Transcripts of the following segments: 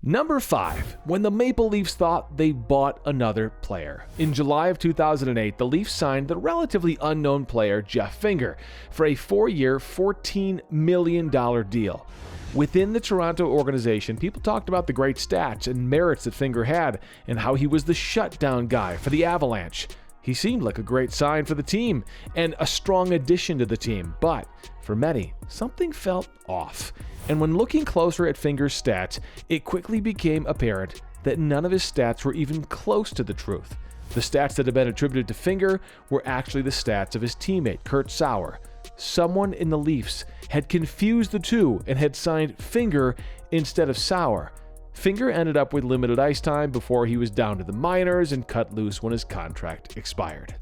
Number 5. When the Maple Leafs thought they bought another player. In July of 2008, the Leafs signed the relatively unknown player Jeff Finger for a 4-year, $14 million deal. Within the Toronto organization, people talked about the great stats and merits that Finger had and how he was the shutdown guy for the Avalanche. He seemed like a great sign for the team and a strong addition to the team, but for many, something felt off. And when looking closer at Finger's stats, it quickly became apparent that none of his stats were even close to the truth. The stats that had been attributed to Finger were actually the stats of his teammate, Kurt Sauer. Someone in the Leafs had confused the two and had signed Finger instead of Sauer. Finger ended up with limited ice time before he was down to the minors and cut loose when his contract expired.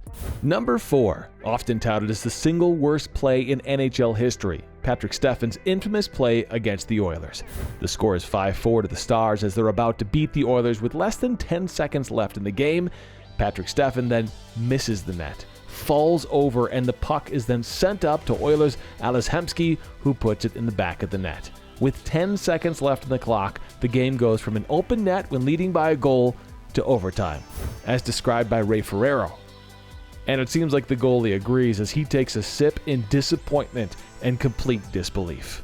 Number 4, often touted as the single worst play in NHL history, Patrick Steffen's infamous play against the Oilers. The score is 5-4 to the Stars as they're about to beat the Oilers with less than 10 seconds left in the game. Patrick Steffen then misses the net, falls over, and the puck is then sent up to Oilers' Ales Hemsky, who puts it in the back of the net. With 10 seconds left on the clock, the game goes from an open net when leading by a goal to overtime, as described by Ray Ferraro. And it seems like the goalie agrees as he takes a sip in disappointment and complete disbelief.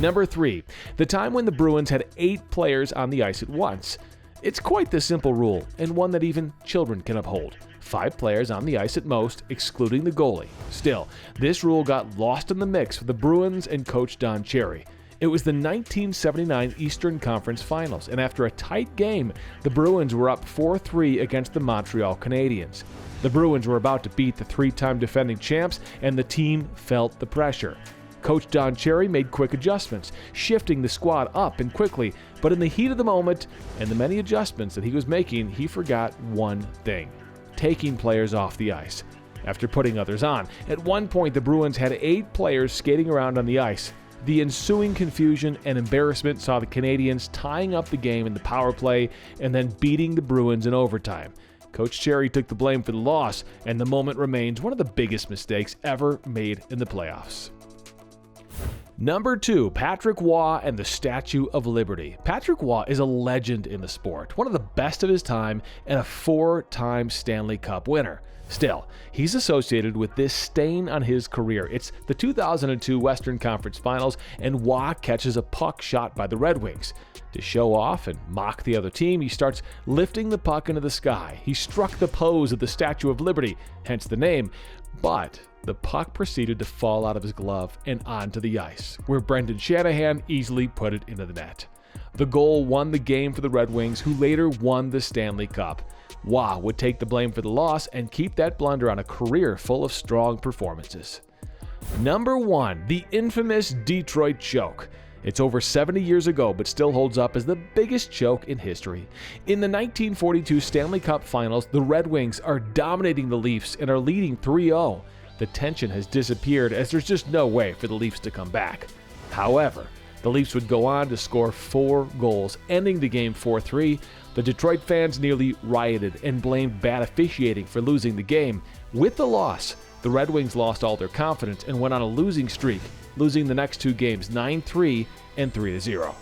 Number 3, the time when the Bruins had 8 players on the ice at once. It's quite the simple rule, and one that even children can uphold. 5 players on the ice at most, excluding the goalie. Still, this rule got lost in the mix for the Bruins and coach Don Cherry. It was the 1979 Eastern Conference Finals, and after a tight game, the Bruins were up 4-3 against the Montreal Canadiens. The Bruins were about to beat the 3-time defending champs, and the team felt the pressure. Coach Don Cherry made quick adjustments, shifting the squad up and quickly, but in the heat of the moment and the many adjustments that he was making, he forgot one thing: taking players off the ice after putting others on. At one point, the Bruins had 8 players skating around on the ice. The ensuing confusion and embarrassment saw the Canadiens tying up the game in the power play and then beating the Bruins in overtime. Coach Cherry took the blame for the loss, and the moment remains one of the biggest mistakes ever made in the playoffs. Number 2, Patrick Waugh and the Statue of Liberty. Patrick Waugh is a legend in the sport, one of the best of his time, and a 4-time Stanley Cup winner. Still, he's associated with this stain on his career. It's the 2002 Western Conference Finals, and Waugh catches a puck shot by the Red Wings. To show off and mock the other team, he starts lifting the puck into the sky. He struck the pose of the Statue of Liberty, hence the name, but the puck proceeded to fall out of his glove and onto the ice, where Brendan Shanahan easily put it into the net. The goal won the game for the Red Wings, who later won the Stanley Cup. Waugh would take the blame for the loss and keep that blunder on a career full of strong performances. Number 1, the infamous Detroit choke. It's over 70 years ago, but still holds up as the biggest choke in history. In the 1942 Stanley Cup Finals, the Red Wings are dominating the Leafs and are leading 3-0. The tension has disappeared as there's just no way for the Leafs to come back. However, the Leafs would go on to score 4 goals, ending the game 4-3. The Detroit fans nearly rioted and blamed bad officiating for losing the game. With the loss, the Red Wings lost all their confidence and went on a losing streak, losing the next 2 games 9-3 and 3-0.